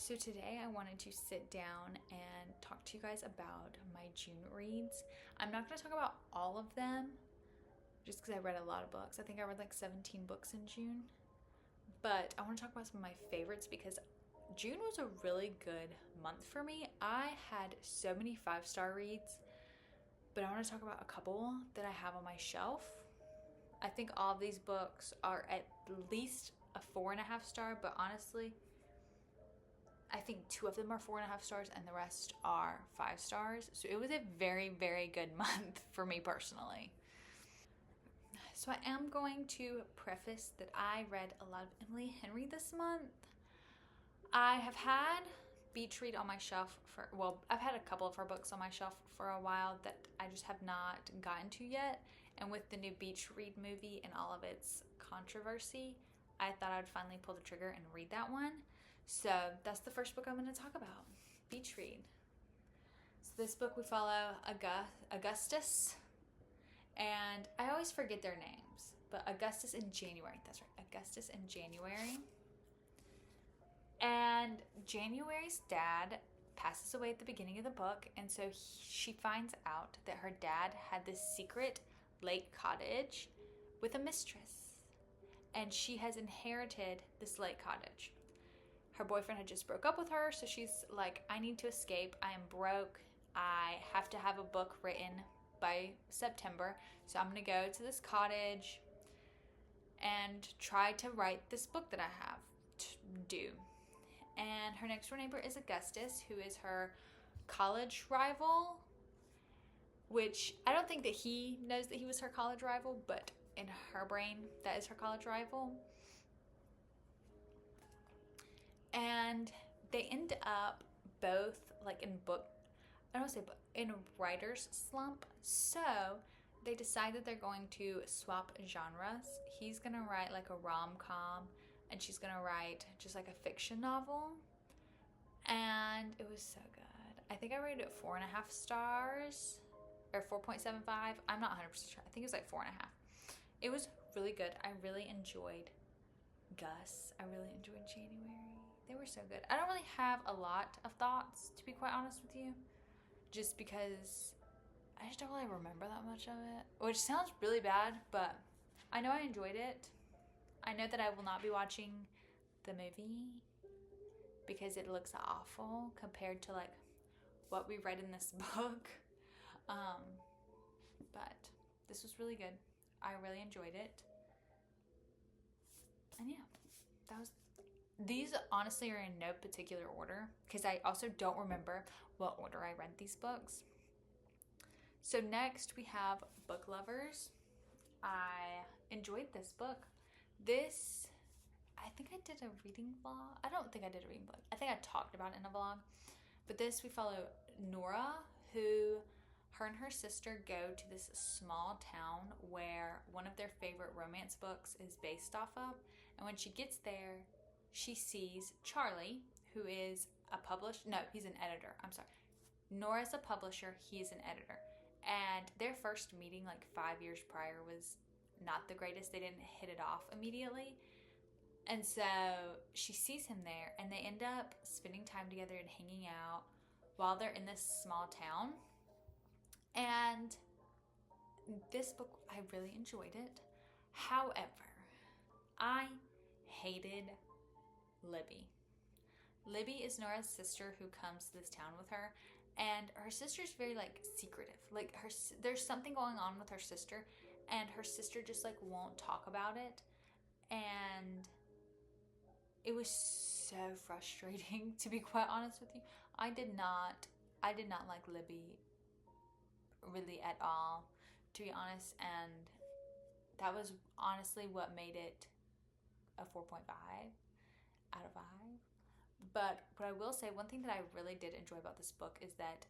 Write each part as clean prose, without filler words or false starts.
So today I wanted to sit down and talk to you guys about my June reads. I'm not going to talk about all of them just because I read a lot of books. I think I read like 17 books in June. But I want to talk about some of my favorites because June was a really good month for me. I had so many 5-star reads, but I want to talk about a couple that I have on my shelf. I think all of these books are at least a 4.5 star, but honestly, I think 2 of them are 4.5 stars and the rest are 5 stars. So it was a very, very good month for me personally. So I am going to preface that I read a lot of Emily Henry this month. I have had Beach Read on my shelf I've had a couple of her books on my shelf for a while that I just have not gotten to yet. And with the new Beach Read movie and all of its controversy, I thought I'd finally pull the trigger and read that one. So that's the first book I'm going to talk about, Beach Read. So this book we follow Augustus, and I always forget their names, but Augustus in January, that's right, Augustus in January. And January's dad passes away at the beginning of the book, and so she finds out that her dad had this secret lake cottage with a mistress, and she has inherited this lake cottage. Her boyfriend had just broke up with her, so she's like, I need to escape. I am broke. I have to have a book written by September, so I'm going to go to this cottage and try to write this book that I have to do. And her next door neighbor is Augustus, who is her college rival, which I don't think that he knows that he was her college rival, but in her brain, that is her college rival. And they end up both like in writer's slump. So they decide that they're going to swap genres. He's gonna write like a rom-com and she's gonna write just like a fiction novel. And it was so good. I think I rated it 4.5 stars or 4.75. I'm not 100% sure. I think it was like 4.5. It was really good. I really enjoyed Gus. I really enjoyed January. They were so good. I don't really have a lot of thoughts, to be quite honest with you, just because I just don't really remember that much of it, which sounds really bad, but I know I enjoyed it. I know that I will not be watching the movie because it looks awful compared to like what we read in this book. But this was really good. I really enjoyed it. And yeah, these honestly are in no particular order because I also don't remember what order I read these books. So next we have Book Lovers. I enjoyed this book. I think I did a reading vlog. I don't think I did a reading vlog. I think I talked about it in a vlog. But this we follow Nora, who her and her sister go to this small town where one of their favorite romance books is based off of. And when she gets there, she sees Charlie, who is he's an editor. I'm sorry. Nora's a publisher, he's an editor. And their first meeting like 5 years prior was not the greatest. They didn't hit it off immediately. And so she sees him there and they end up spending time together and hanging out while they're in this small town. And this book, I really enjoyed it. However, I hated Libby. Libby is Nora's sister who comes to this town with her, and her sister's very like secretive. Like there's something going on with her sister, and her sister just like won't talk about it, and it was so frustrating, to be quite honest with you. I did not like Libby really at all, to be honest, and that was honestly what made it a 4.5 out of 5. But what I will say, one thing that I really did enjoy about this book is that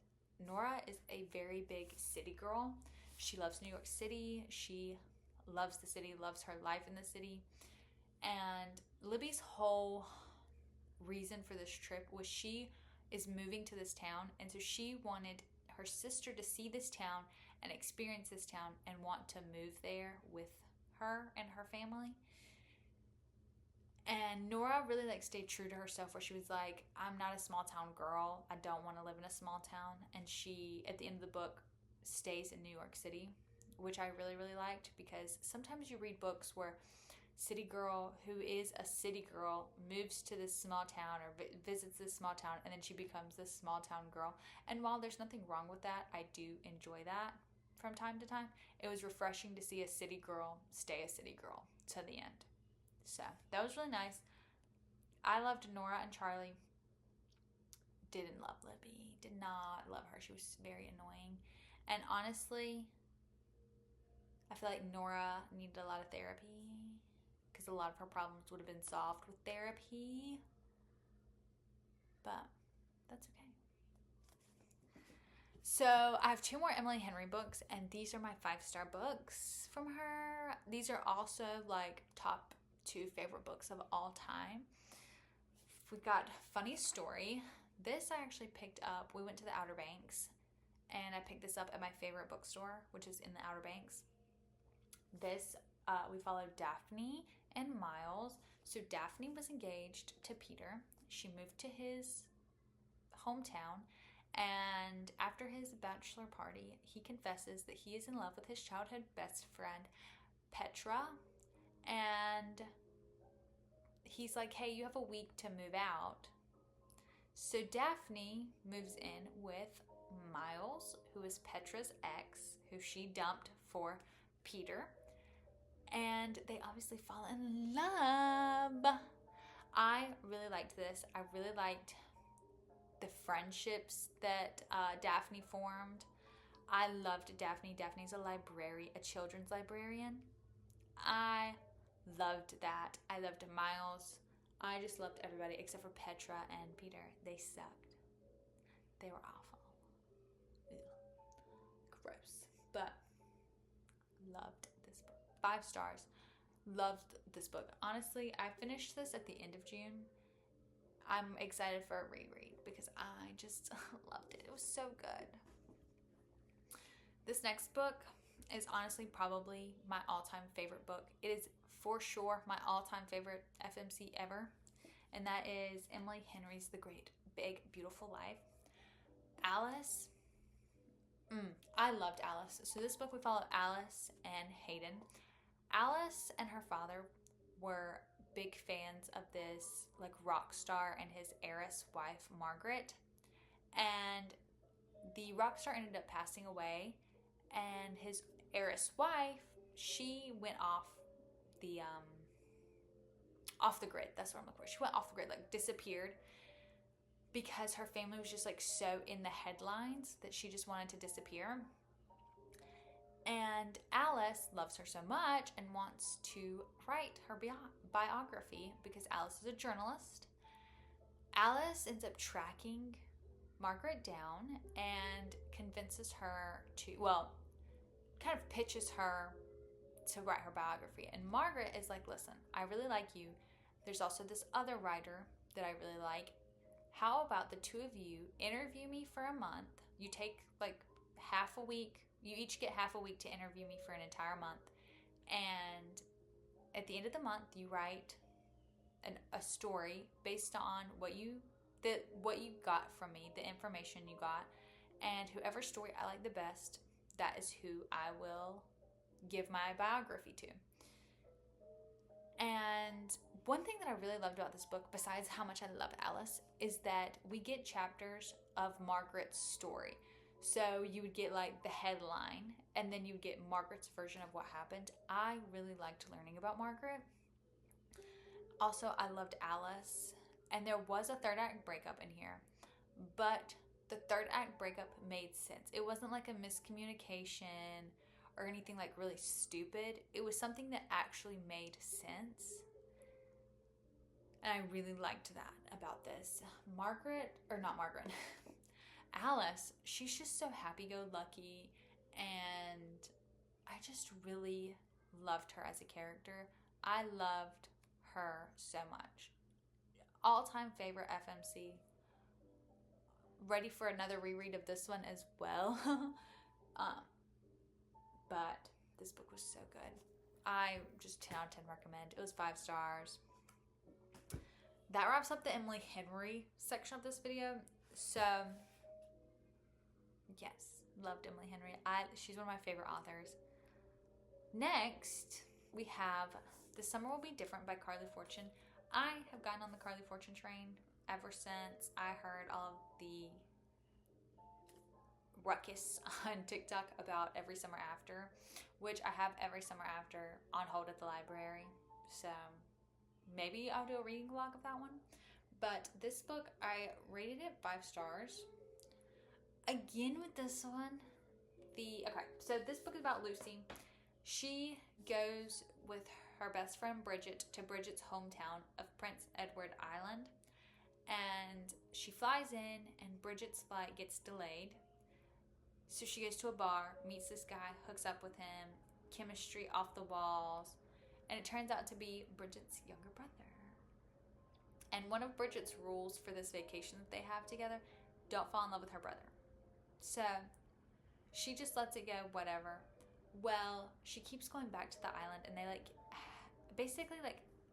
Nora is a very big city girl. She loves New York City. She loves the city, loves her life in the city. And Libby's whole reason for this trip was she is moving to this town, and so she wanted her sister to see this town and experience this town and want to move there with her and her family. And Nora really like stayed true to herself, where she was like, I'm not a small town girl. I don't want to live in a small town. And she, at the end of the book, stays in New York City, which I really, really liked, because sometimes you read books where city girl who is a city girl moves to this small town or visits this small town, and then she becomes this small town girl. And while there's nothing wrong with that, I do enjoy that from time to time. It was refreshing to see a city girl stay a city girl to the end. So that was really nice. I loved Nora and Charlie. Didn't love Libby. Did not love her. She was very annoying. And honestly, I feel like Nora needed a lot of therapy, because a lot of her problems would have been solved with therapy. But that's okay. So I have 2 more Emily Henry books, and these are my 5-star books from her. These are also like top 2 favorite books of all time. We've got Funny Story. This I actually picked up. We went to the Outer Banks, and I picked this up at my favorite bookstore, which is in the Outer Banks. This, we followed Daphne and Miles. So Daphne was engaged to Peter. She moved to his hometown, and after his bachelor party, he confesses that he is in love with his childhood best friend, Petra, and he's like, hey, you have a week to move out. So Daphne moves in with Miles, who is Petra's ex, who she dumped for Peter, and they obviously fall in love. I really liked this. I really liked the friendships that Daphne formed. I loved Daphne. Daphne's a children's librarian. I loved that. I loved Miles. I just loved everybody except for Petra and Peter. They sucked. They were awful. Ew. Gross. But loved this book. 5 stars. Loved this book. Honestly, I finished this at the end of June. I'm excited for a reread because I just loved it. It was so good. This next book is honestly probably my all-time favorite book. It is for sure my all-time favorite FMC ever, and that is Emily Henry's The Great Big Beautiful Life. Alice. I loved Alice. So this book, we follow Alice and Hayden. Alice and her father were big fans of this like rock star and his heiress wife, Margaret. And the rock star ended up passing away, and his heiress wife, she went off the grid. That's what I'm looking for. She went off the grid, like disappeared, because her family was just like so in the headlines that she just wanted to disappear. And Alice loves her so much and wants to write her biography because Alice is a journalist. Alice ends up tracking Margaret down and convinces her to, well, kind of pitches her to write her biography. And Margaret is like, listen, I really like you. There's also this other writer that I really like. How about the 2 of you interview me for a month? You take like half a week. You each get half a week to interview me for an entire month. And at the end of the month, you write a story based on what you got from me, the information you got. And whoever story I like the best, that is who I will give my biography to. And one thing that I really loved about this book, besides how much I love Alice, is that we get chapters of Margaret's story. So you would get like the headline, and then you would get Margaret's version of what happened. I really liked learning about Margaret. Also, I loved Alice, and there was a 3rd act breakup in here, but the 3rd act breakup made sense. It wasn't like a miscommunication or anything like really stupid. It was something that actually made sense. And I really liked that about this. Alice, she's just so happy-go-lucky, and I just really loved her as a character. I loved her so much. All-time favorite FMC. Ready for another reread of this one as well. But this book was so good. I just 10 out of 10 recommend. It was 5 stars. that wraps up the Emily Henry section of this video. So, yes, loved Emily Henry. She's one of my favorite authors. Next, we have The Summer Will Be Different by Carly Fortune. I have gotten on the Carly Fortune train ever since I heard all of the ruckus on TikTok about Every Summer After, which I have Every Summer After on hold at the library. So maybe I'll do a reading vlog of that one. But this book, I rated it 5 stars. Again with this one, so this book is about Lucy. She goes with her best friend Bridget to Bridget's hometown of Prince Edward Island. And she flies in, and Bridget's flight gets delayed. So she goes to a bar, meets this guy, hooks up with him, chemistry off the walls, and it turns out to be Bridget's younger brother. And one of Bridget's rules for this vacation that they have together, don't fall in love with her brother. So she just lets it go, whatever. Well, she keeps going back to the island, and they basically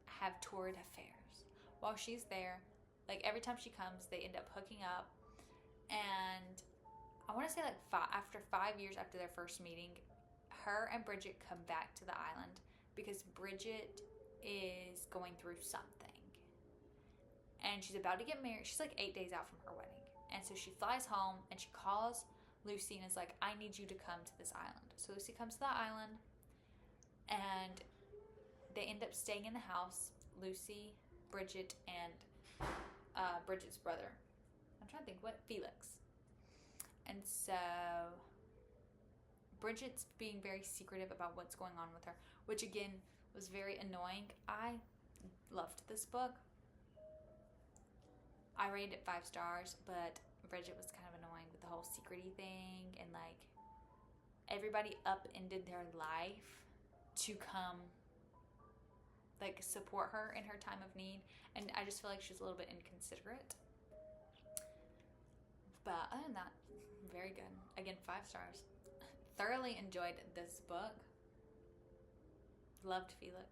have torrid affairs while she's there. Every time she comes, they end up hooking up. And I want to say after 5 years after their first meeting, her and Bridget come back to the island because Bridget is going through something. And she's about to get married. She's 8 days out from her wedding. And so she flies home, and she calls Lucy and is like, I need you to come to this island. So Lucy comes to the island, and they end up staying in the house. Lucy, Bridget, and Bridget's brother. I'm trying to think, Felix. And so Bridget's being very secretive about what's going on with her, which again was very annoying. I loved this book. I rated it 5 stars, but Bridget was kind of annoying with the whole secrety thing, and everybody upended their life to come support her in her time of need, and I just feel like she's a little bit inconsiderate. But other than that, very good. Again, 5 stars. Thoroughly enjoyed this book. Loved Felix.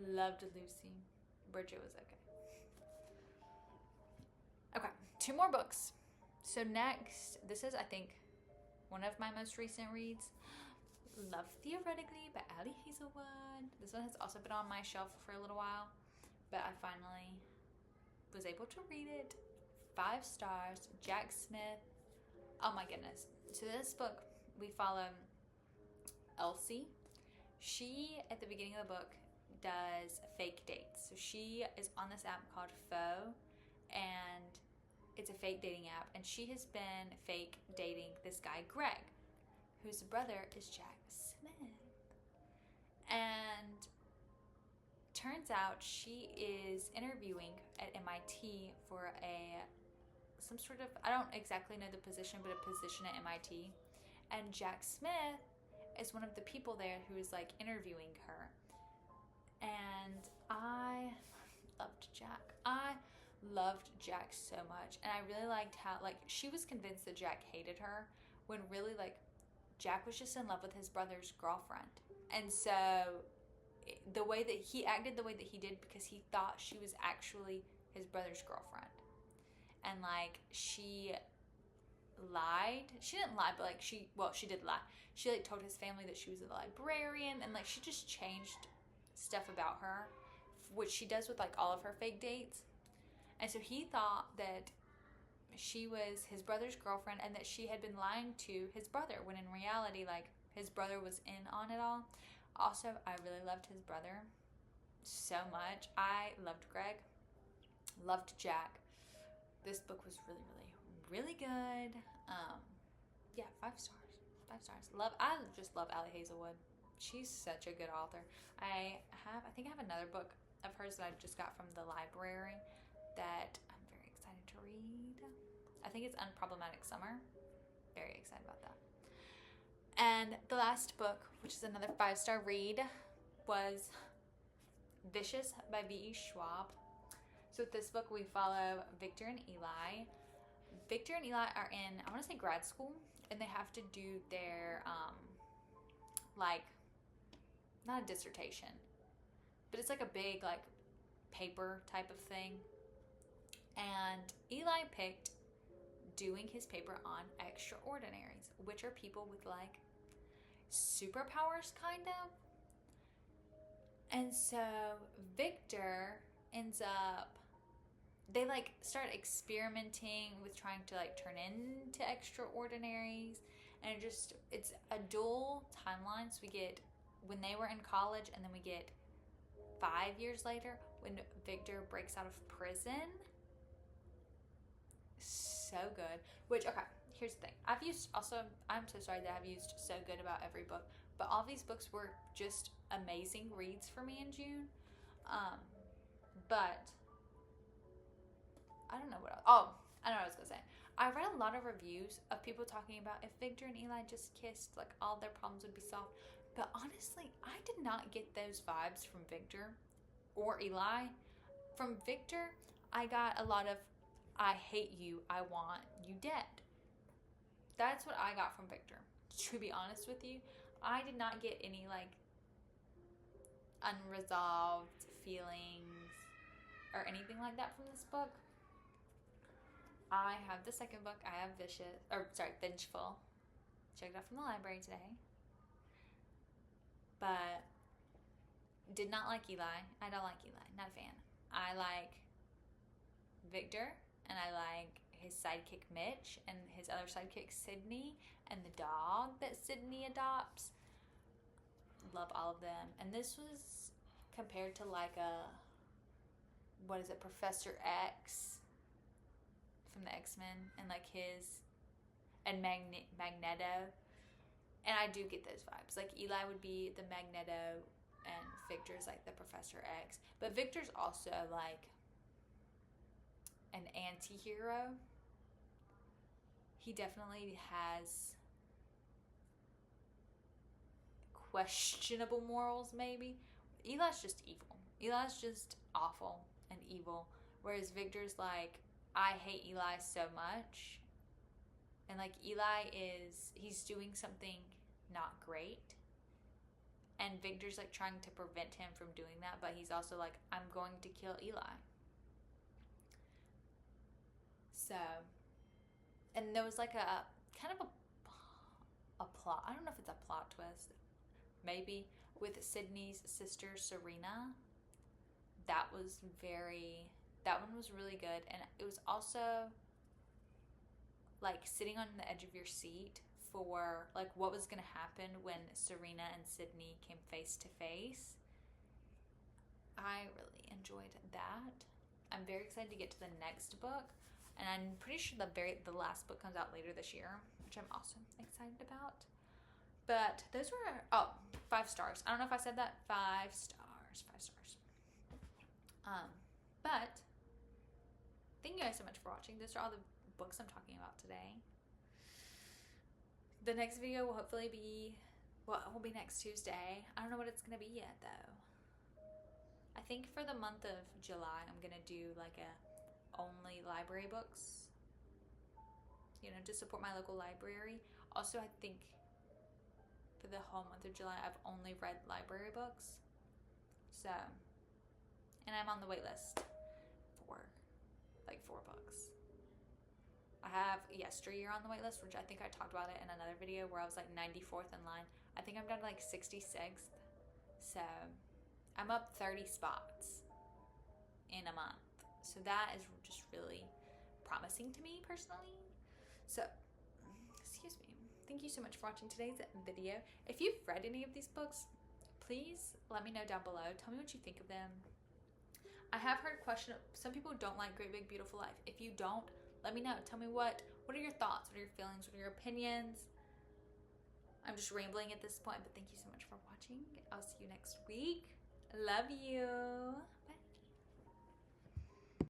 Loved Lucy. Bridget was okay. Okay, 2 more books. So next, this is, I think, one of my most recent reads. Love Theoretically by Ali Hazelwood. This one has also been on my shelf for a little while, but I finally was able to read it. 5 stars. Jack Smith. Oh my goodness. So this book, we follow Elsie. She, at the beginning of the book, does fake dates. So she is on this app called Faux, and it's a fake dating app, and she has been fake dating this guy Greg, whose brother is Jack Smith. And turns out she is interviewing at MIT for some sort of, I don't exactly know the position, but a position at MIT. And Jack Smith is one of the people there who is interviewing her. And I loved Jack. I loved Jack so much, and I really liked how she was convinced that Jack hated her, when really Jack was just in love with his brother's girlfriend. And so the way that he acted the way that he did, because he thought she was actually his brother's girlfriend. And she lied. She didn't lie, but she did lie. She told his family that she was a librarian, and she just changed stuff about her, which she does with all of her fake dates. And so he thought that she was his brother's girlfriend, and that she had been lying to his brother, when in reality his brother was in on it all. Also, I really loved his brother so much. I loved Greg. Loved Jack. This book was really, really, really good. Yeah, 5 stars. 5 stars. I just love Ali Hazelwood. She's such a good author. I think I have another book of hers that I just got from the library that I'm very excited to read. I think it's Unproblematic Summer. Very excited about that. And the last book, which is another 5-star read, was Vicious by V.E. Schwab. So with this book, we follow Victor and Eli. Victor and Eli are in, I want to say, grad school, and they have to do their, not a dissertation, but it's a big, paper type of thing. And Eli picked doing his paper on extraordinaries, which are people with like superpowers, kind of. And so Victor ends up, they like start experimenting with trying to like turn into extraordinaries, and it's a dual timeline. So we get when they were in college, and then we get 5 years later when Victor breaks out of prison. So good. Which, okay, here's the thing. I'm so sorry that I've used so good about every book, but all these books were just amazing reads for me in June. But I don't know what else. Oh, I know what I was gonna say. I read a lot of reviews of people talking about if Victor and Eli just kissed, like all their problems would be solved. But honestly, I did not get those vibes from Victor or Eli. From Victor, I got a lot of I hate you, I want you dead. That's what I got from Victor. To be honest with you, I did not get any like unresolved feelings or anything like that from this book. I have the second book. I have Vengeful. Checked out from the library today. But did not like Eli. I don't like Eli. Not a fan. I like Victor, and I like his sidekick Mitch, and his other sidekick Sydney, and the dog that Sydney adopts. Love all of them. And this was compared to like Professor X from the X-Men, and like and Magneto. And I do get those vibes. Like Eli would be the Magneto, and Victor's like the Professor X. But Victor's also like an anti-hero. He definitely has questionable morals, maybe. Eli's just evil. Eli's just awful and evil. Whereas Victor's like, I hate Eli so much. And like he's doing something not great. And Victor's like trying to prevent him from doing that. But he's also like, I'm going to kill Eli. So, and there was like a kind of a plot. I don't know if it's a plot twist. Maybe with Sydney's sister Serena. That one was really good. And it was also like sitting on the edge of your seat for like what was going to happen when Serena and Sydney came face to face. I really enjoyed that. I'm very excited to get to the next book. And I'm pretty sure the last book comes out later this year, which I'm also excited about. But those were 5 stars. I don't know if I said that. 5 stars. 5 stars. But thank you guys so much for watching. Those are all the books I'm talking about today. The next video will hopefully be will be next Tuesday. I don't know what it's gonna be yet though. I think for the month of July, I'm gonna do like a only library books, to support my local library. Also, I think for the whole month of July, I've only read library books. So, and I'm on the wait list for like 4 books. I have Yesteryear on the wait list, which I think I talked about it in another video where I was like 94th in line. I think I'm down to like 66th. So I'm up 30 spots in a month. So that is just really promising to me personally. So, excuse me. Thank you so much for watching today's video. If you've read any of these books, please let me know down below. Tell me what you think of them. I have heard some people don't like Great Big Beautiful Life. If you don't, let me know. Tell me what are your thoughts? What are your feelings? What are your opinions? I'm just rambling at this point, but thank you so much for watching. I'll see you next week. Love you. Bye.